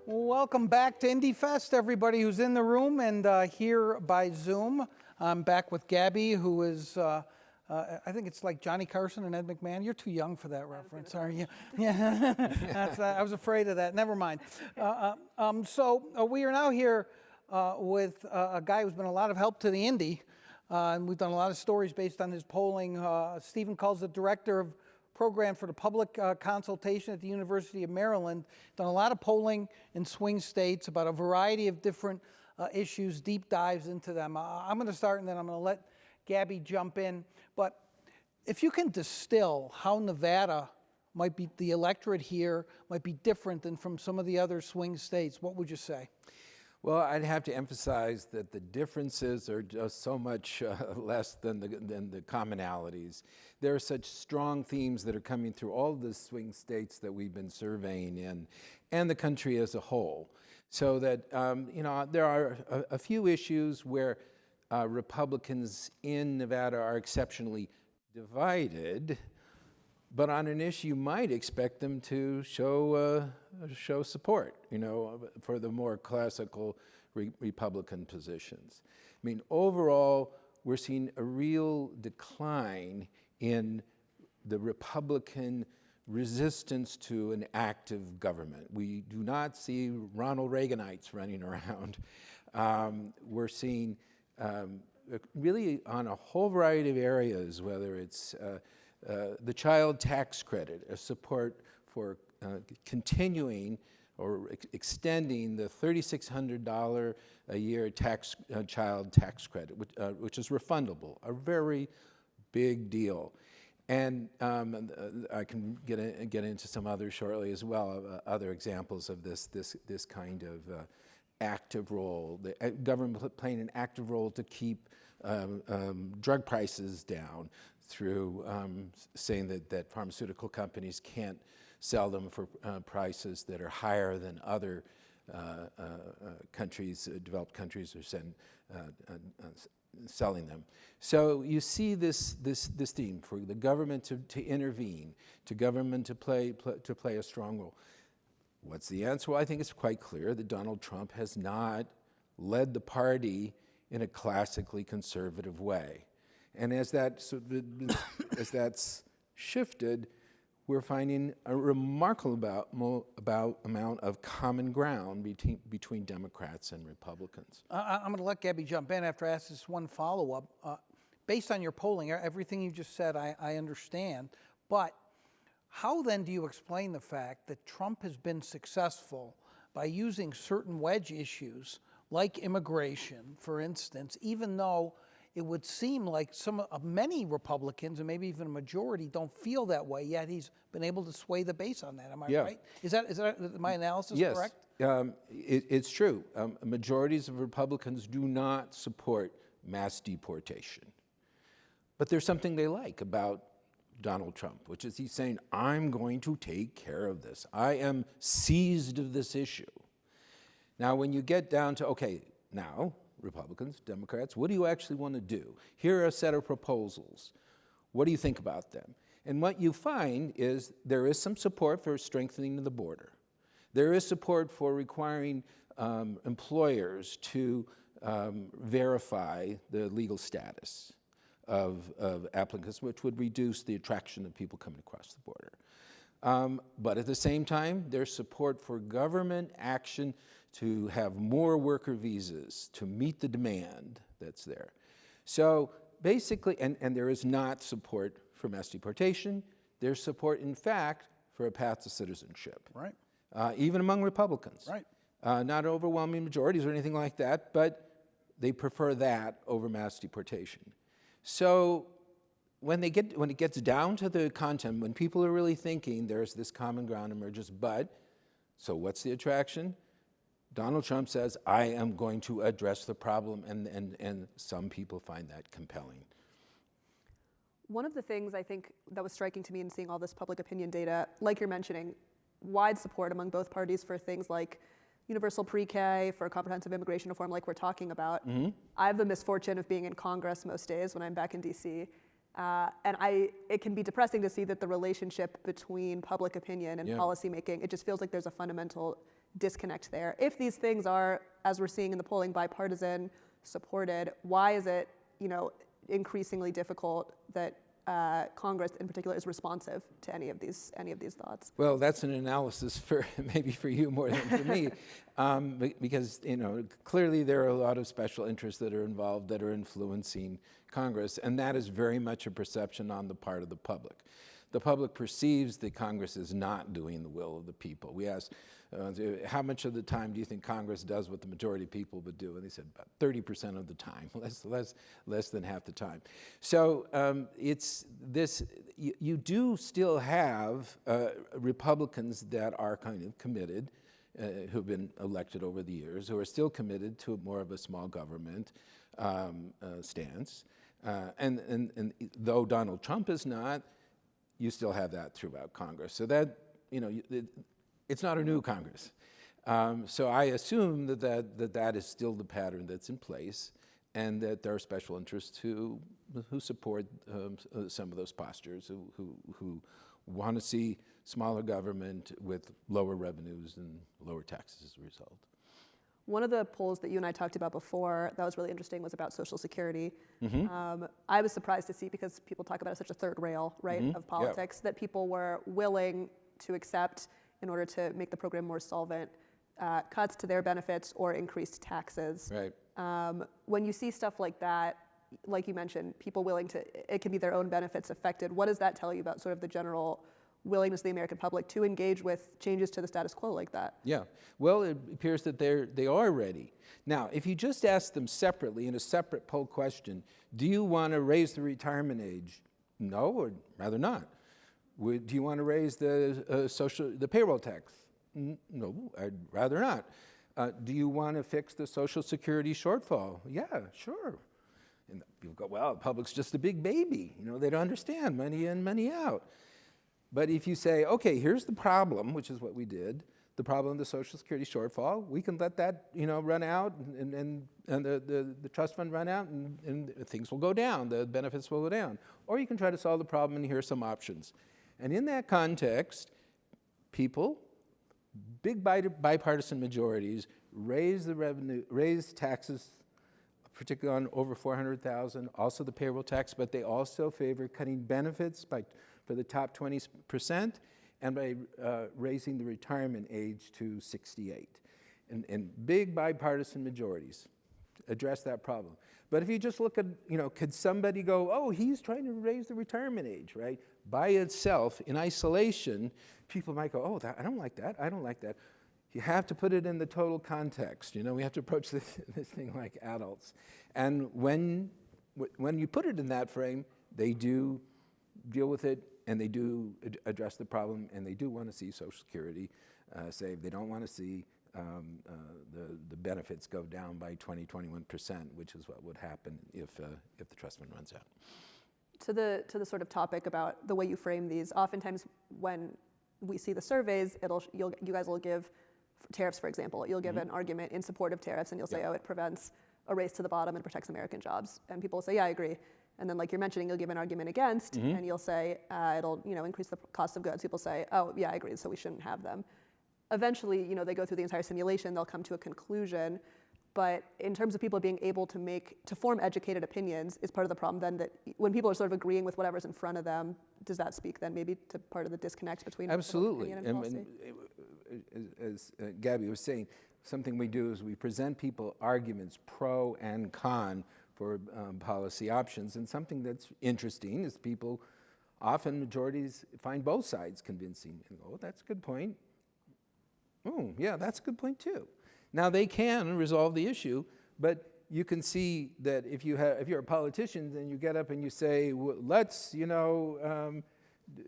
Welcome back to IndyFest, everybody who's in the room and here by Zoom. I'm back with Gabby, who is, I think it's like Johnny Carson and Ed McMahon. You're too young for that reference, aren't you? Yeah, I was afraid of that. Never mind. So we are now here with a guy who's been a lot of help to the Indy, and we've done a lot of stories based on his polling. Steven Kull is the director of program for the Public Consultation at the University of Maryland. Done a lot of polling in swing states about a variety of different issues, deep dives into them. I'm going to start and then I'm going to let Gabby jump in. But if you can distill how Nevada might be, the electorate here might be different than from some of the other swing states, what would you say? Well, I'd have to emphasize that the differences are just so much less than the commonalities. There are such strong themes that are coming through all of the swing states that we've been surveying in, and the country as a whole. So that, there are a few issues where Republicans in Nevada are exceptionally divided, but on an issue you might expect them to show support, for the more classical Republican positions. I mean, overall, we're seeing a real decline in the Republican resistance to an active government. We do not see Ronald Reaganites running around. We're seeing really on a whole variety of areas, whether it's the child tax credit, a support for continuing or extending the $3,600 a year child tax credit, which is refundable, a very big deal. And I can get into some others shortly as well, other examples of this kind of active role, the government playing an active role to keep drug prices down through saying that pharmaceutical companies can't sell them for prices that are higher than other countries, developed countries, are selling them. So you see this theme for the government to intervene, to government to play a strong role. What's the answer? Well, I think it's quite clear that Donald Trump has not led the party in a classically conservative way. And as that's shifted, we're finding a remarkable amount of common ground between Democrats and Republicans. I'm going to let Gabby jump in after I ask this one follow-up. Based on your polling, everything you just said, I understand. But how then do you explain the fact that Trump has been successful by using certain wedge issues like immigration, for instance, even though it would seem like many Republicans, and maybe even a majority, don't feel that way, yet he's been able to sway the base on that. Am I right? Is that my analysis correct? Yes, it's true. Majorities of Republicans do not support mass deportation. But there's something they like about Donald Trump, which is he's saying, I'm going to take care of this. I am seized of this issue. Now, when you get down to, okay, now, Republicans, Democrats, what do you actually want to do? Here are a set of proposals. What do you think about them? And what you find is there is some support for strengthening the border. There is support for requiring employers to verify the legal status of applicants, which would reduce the attraction of people coming across the border. But at the same time, there's support for government action to have more worker visas to meet the demand that's there. So basically, and there is not support for mass deportation. There's support, in fact, for a path to citizenship. Right. Even among Republicans. Right. Not overwhelming majorities or anything like that, but they prefer that over mass deportation. So when it gets down to the content, when people are really thinking there's this common ground emerges, so what's the attraction? Donald Trump says, I am going to address the problem, and some people find that compelling. One of the things I think that was striking to me in seeing all this public opinion data, like you're mentioning, wide support among both parties for things like universal pre-K, for comprehensive immigration reform like we're talking about. Mm-hmm. I have the misfortune of being in Congress most days when I'm back in DC. And it can be depressing to see that the relationship between public opinion and policymaking, it just feels like there's a fundamental disconnect there? If these things are, as we're seeing in the polling, bipartisan supported, why is it, increasingly difficult that Congress in particular is responsive to any of these thoughts? Well, that's an analysis for maybe for you more than for me, because clearly there are a lot of special interests that are involved that are influencing Congress, and that is very much a perception on the part of the public. The public perceives that Congress is not doing the will of the people. We asked, how much of the time do you think Congress does what the majority of people would do? And they said about 30% of the time, less than half the time. So it's this, you do still have Republicans that are kind of committed, who've been elected over the years, who are still committed to more of a small government stance. And though Donald Trump is not, you still have that throughout Congress. So that, it's not a new Congress. So I assume that is still the pattern that's in place, and that there are special interests who support some of those postures, who want to see smaller government with lower revenues and lower taxes as a result. One of the polls that you and I talked about before that was really interesting was about Social Security. Mm-hmm. I was surprised to see, because people talk about it as such a third rail, right, Mm-hmm. of politics, that people were willing to accept, in order to make the program more solvent, cuts to their benefits or increased taxes. Right. When you see stuff like that, like you mentioned, people willing to, it can be their own benefits affected. What does that tell you about sort of the general willingness of the American public to engage with changes to the status quo like that? Yeah, well, it appears that they are ready. Now, if you just ask them separately in a separate poll question, do you want to raise the retirement age? No, or rather not. Do you want to raise the payroll tax? No, I'd rather not. Do you want to fix the Social Security shortfall? Yeah, sure. And people go, well, the public's just a big baby. They don't understand money in, money out. But if you say, okay, here's the problem, which is what we did, the problem of the Social Security shortfall, we can let that run out, and the trust fund run out, and things will go down, the benefits will go down. Or you can try to solve the problem, and here are some options. And in that context, people, big bipartisan majorities, raise the revenue, raise taxes, particularly on over 400,000, also the payroll tax, but they also favor cutting benefits for the top 20%, and by raising the retirement age to 68. And big bipartisan majorities address that problem. But if you just look at, could somebody go, oh, he's trying to raise the retirement age, right? By itself, in isolation, people might go, oh, I don't like that, I don't like that. You have to put it in the total context. We have to approach this thing like adults. And when you put it in that frame, they do deal with it, and they do address the problem, and they do want to see Social Security saved. They don't want to see the benefits go down by 21%, which is what would happen if the trust fund runs out. To the sort of topic about the way you frame these, oftentimes when we see the surveys, you guys will give tariffs, for example. You'll give an argument in support of tariffs, and you'll say, oh, it prevents a race to the bottom and protects American jobs. And people will say, yeah, I agree. And then, like you're mentioning, you'll give an argument against, and you'll say it'll increase the cost of goods. People say, oh, yeah, I agree, so we shouldn't have them. Eventually, they go through the entire simulation, they'll come to a conclusion. But in terms of people being able to form educated opinions is part of the problem then, that when people are sort of agreeing with whatever's in front of them, does that speak then maybe to part of the disconnect between Absolutely. opinion and policy? As Gabby was saying, something we do is we present people arguments pro and con for policy options. And something that's interesting is people, often majorities, find both sides convincing and go, oh, that's a good point. Oh, yeah, that's a good point too. Now they can resolve the issue, but you can see that if you're a politician and you get up and you say, well, let's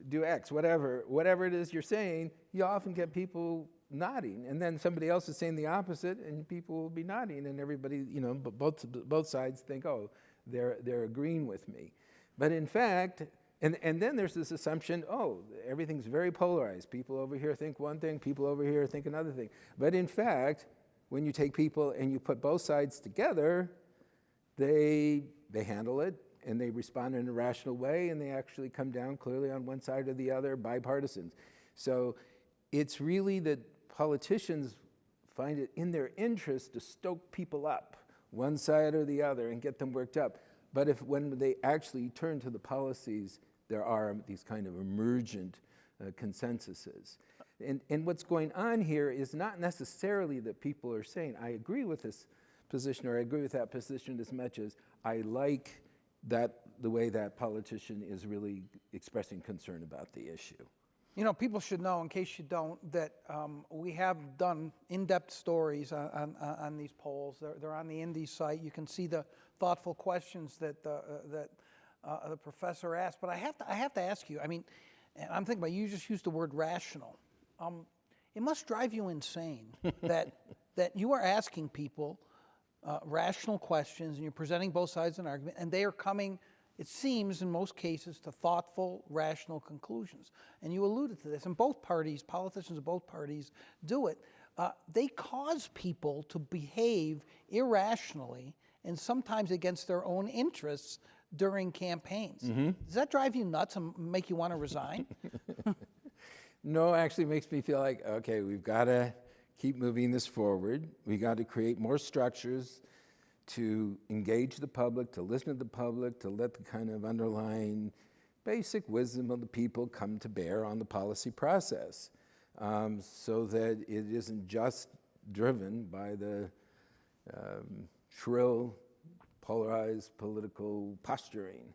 do X, whatever it is you're saying, you often get people nodding, and then somebody else is saying the opposite, and people will be nodding, and everybody, both sides think, oh, they're agreeing with me. But in fact, and then there's this assumption, oh, everything's very polarized. People over here think one thing, people over here think another thing. But in fact, when you take people and you put both sides together, they handle it, and they respond in a rational way, and they actually come down clearly on one side or the other, bipartisans. So it's really that politicians find it in their interest to stoke people up, one side or the other, and get them worked up. But when they actually turn to the policies, there are these kind of emergent consensuses. And what's going on here is not necessarily that people are saying, I agree with this position or I agree with that position as much as I like the way that politician is really expressing concern about the issue. You know, people should know, in case you don't, that we have done in-depth stories on these polls. They're on the Indy site. You can see the thoughtful questions that the professor asked. But I have to ask you, I mean, I'm thinking about, you just used the word rational. It must drive you insane that you are asking people rational questions and you're presenting both sides of an argument, and they are coming, it seems, in most cases, to thoughtful, rational conclusions. And you alluded to this, and both parties, politicians of both parties, do it. They cause people to behave irrationally and sometimes against their own interests during campaigns. Mm-hmm. Does that drive you nuts and make you want to resign? No, actually makes me feel like, okay, we've got to keep moving this forward. We got to create more structures to engage the public, to listen to the public, to let the kind of underlying basic wisdom of the people come to bear on the policy process, so that it isn't just driven by the shrill, polarized political posturing.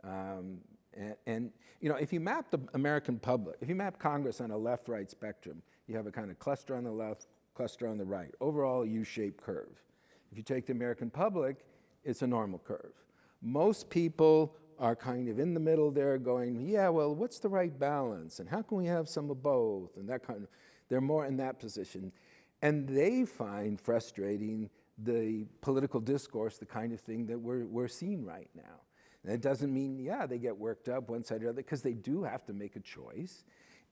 And you know, if you map the American public, if you map Congress on a left-right spectrum, you have a kind of cluster on the left, cluster on the right, overall U-shaped curve. If you take the American public, it's a normal curve. Most people are kind of in the middle there going, yeah, well, what's the right balance? And how can we have some of both? And that kind of, they're more in that position. And they find frustrating the political discourse, the kind of thing that we're seeing right now. And it doesn't mean, yeah, they get worked up one side or the other, because they do have to make a choice.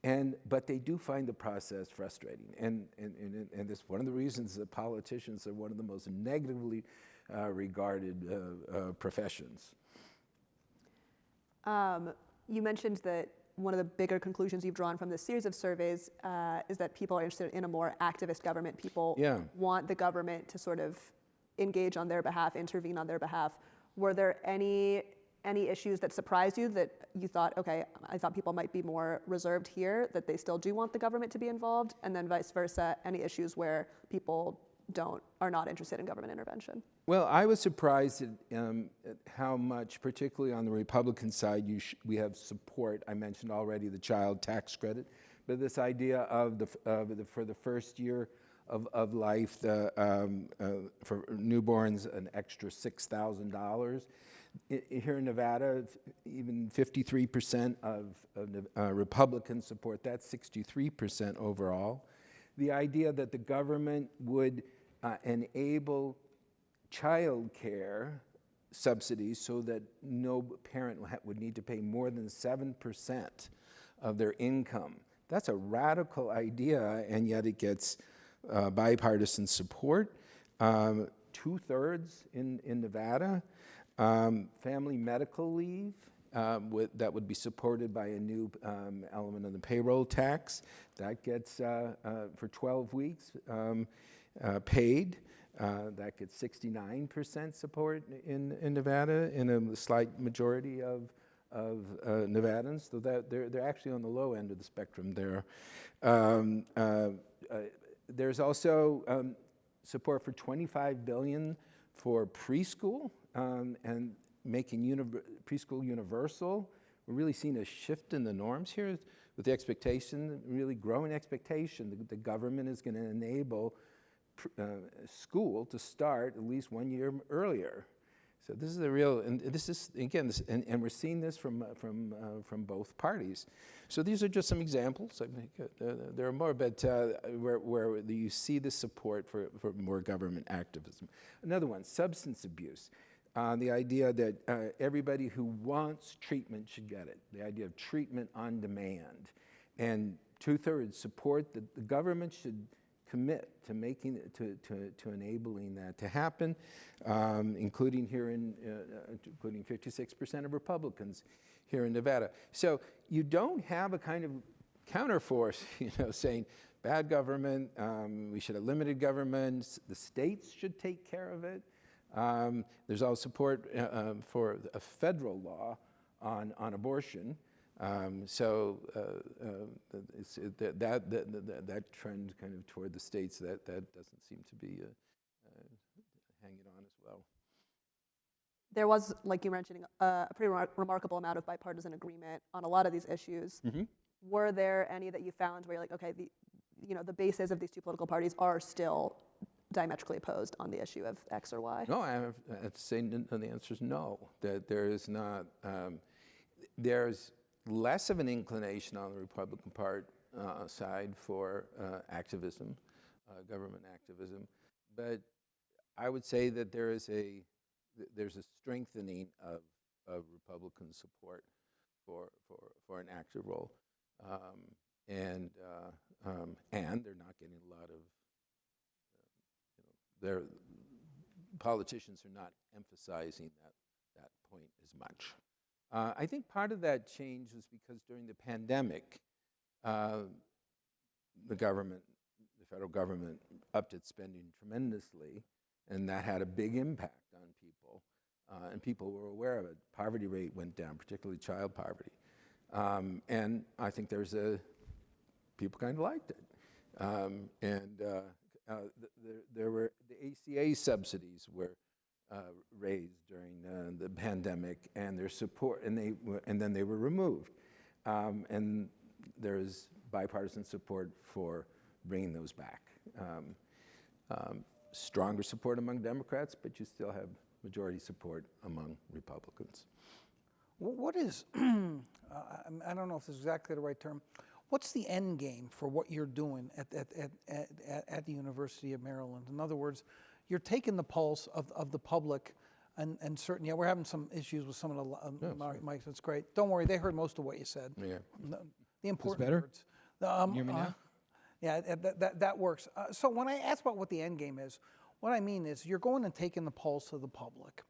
But they do find the process frustrating. And it's one of the reasons that politicians are one of the most negatively regarded professions. You mentioned that one of the bigger conclusions you've drawn from this series of surveys is that people are interested in a more activist government. People want the government to sort of engage on their behalf, intervene on their behalf. Were there any issues that surprised you that you thought, okay, I thought people might be more reserved here, that they still do want the government to be involved, and then vice versa, any issues where people are not interested in government intervention? Well, I was surprised at how much, particularly on the Republican side, we have support. I mentioned already the child tax credit, but this idea of for the first year of life, for newborns, an extra $6,000. Here in Nevada, even 53% of Republicans support that, 63% overall. The idea that the government would enable child care subsidies so that no parent would need to pay more than 7% of their income. That's a radical idea, and yet it gets bipartisan support. 2/3 in Nevada. Family medical leave that would be supported by a new element of the payroll tax. That gets, for 12 weeks, paid. That gets 69% support in Nevada, in a slight majority of Nevadans, so that they're actually on the low end of the spectrum there. There's also support for $25 billion for preschool and making preschool universal. We're really seeing a shift in the norms here with the expectation, really growing expectation that the government is going to enable school to start at least 1 year earlier. So this is a real, and this is, again, and we're seeing this from both parties. So these are just some examples. I mean, there are more, but where you see the support for more government activism. Another one, substance abuse. The idea that everybody who wants treatment should get it. The idea of treatment on demand. And 2/3 support that the government should commit to making it, to enabling that to happen, including here including 56% of Republicans here in Nevada. So you don't have a kind of counterforce, saying bad government. We should have limited government. The states should take care of it. There's also support for a federal law on abortion. That trend kind of toward the states, that doesn't seem to be hanging on as well. There was, like you mentioned, a pretty remarkable amount of bipartisan agreement on a lot of these issues. Mm-hmm. Were there any that you found where you're like, okay, the bases of these two political parties are still diametrically opposed on the issue of X or Y? No, I have to say the answer is no. That there is not. There's less of an inclination on the Republican side for activism, government activism, but I would say that there's a strengthening of Republican support for an active role, and they're not getting a lot of. Their politicians are not emphasizing that point as much. I think part of that change was because during the pandemic, the federal government upped its spending tremendously, and that had a big impact on people, and people were aware of it. Poverty rate went down, particularly child poverty, and I think people kind of liked it, there were the ACA subsidies were raised during the pandemic, and their support, and then they were removed, and there's bipartisan support for bringing those back. Stronger support among Democrats, but you still have majority support among Republicans. What is, I don't know if this is exactly the right term, what's the end game for what you're doing at the University of Maryland? In other words, you're taking the pulse of the public, and certainly, yeah, we're having some issues with some of the mics. That's great. Don't worry, they heard most of what you said. Yeah. The important better? words. You hear me now? Yeah, that works. So when I ask about what the end game is, what I mean is you're going and taking the pulse of the public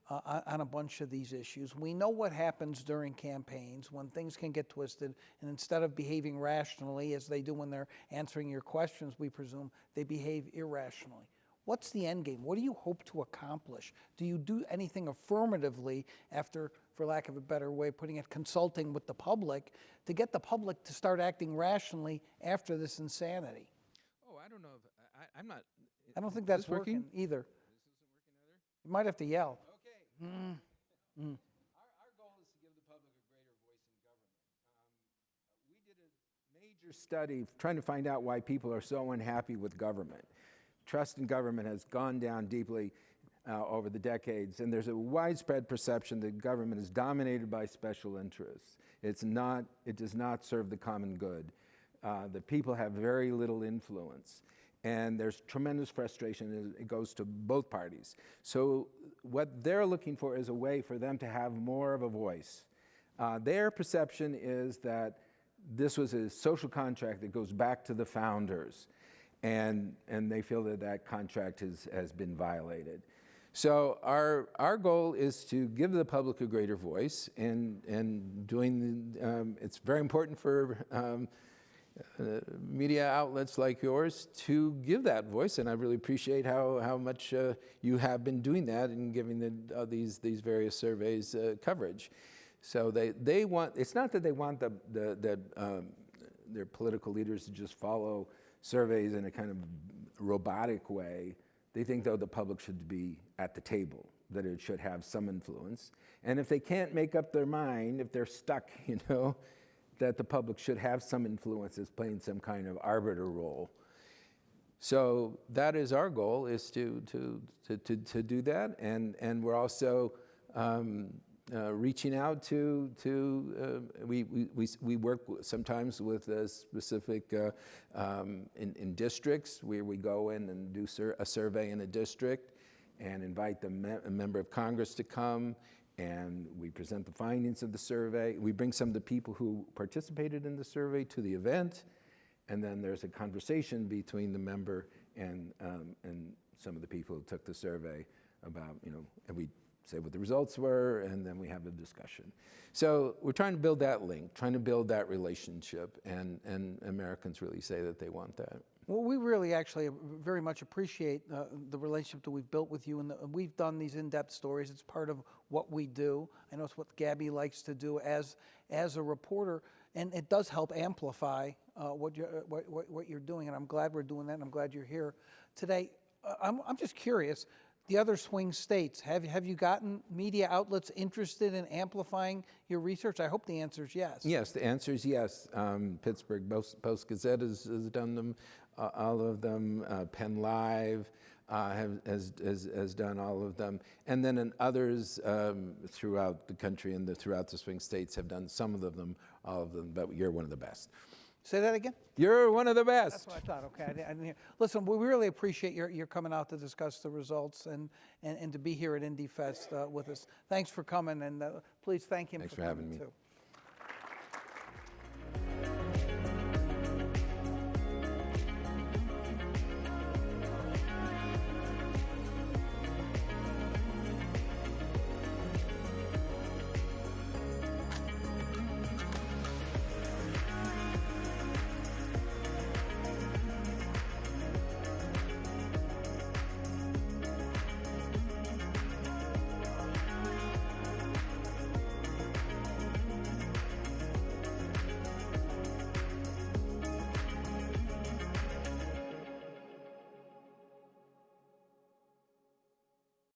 on a bunch of these issues. We know what happens during campaigns when things can get twisted, and instead of behaving rationally as they do when they're answering your questions, we presume, they behave irrationally. What's the end game? What do you hope to accomplish? Do you do anything affirmatively after, for lack of a better way of putting it, consulting with the public to get the public to start acting rationally after this insanity? Oh, I don't know. I'm not. I don't think that's working either. This isn't working either? You might have to yell. Okay. Our goal is to give the public a greater voice in government. We did a major study trying to find out why people are so unhappy with government. Trust in government has gone down deeply over the decades, and there's a widespread perception that government is dominated by special interests. It does not serve the common good. The people have very little influence, and there's tremendous frustration. It goes to both parties. So what they're looking for is a way for them to have more of a voice. Their perception is that this was a social contract that goes back to the founders, and they feel that contract has been violated. So our goal is to give the public a greater voice, and it's very important for media outlets like yours to give that voice, and I really appreciate how much you have been doing that and giving these various surveys coverage. So they want, it's not that they want their political leaders to just follow surveys in a kind of robotic way. They think, though, the public should be at the table, that it should have some influence. And if they can't make up their mind, if they're stuck, that the public should have some influence as playing some kind of arbiter role. So that is our goal, is to do that. And we're also reaching out we work sometimes with specific in districts where we go in and do a survey in a district and invite a member of Congress to come, and we present the findings of the survey. We bring some of the people who participated in the survey to the event, and then there's a conversation between the member and some of the people who took the survey about, and we say what the results were, and then we have a discussion. So we're trying to build that link, trying to build that relationship, and Americans really say that they want that. Well, we really actually very much appreciate the relationship that we've built with you, and we've done these in-depth stories. It's part of what we do. I know it's what Gabby likes to do as a reporter, and it does help amplify what you're doing, and I'm glad we're doing that, and I'm glad you're here today. I'm just curious, the other swing states, have you gotten media outlets interested in amplifying your research? I hope the answer is yes. Yes, the answer is yes. Pittsburgh Post-Gazette has done them, all of them. Penn Live has done all of them. And then others throughout the country and throughout the swing states have done some of them, all of them, but you're one of the best. Say that again? You're one of the best. That's what I thought. Okay, I didn't hear. Listen, we really appreciate your coming out to discuss the results and to be here at IndyFest with us. Thanks for coming, and please thank him Thanks for for coming having me. too.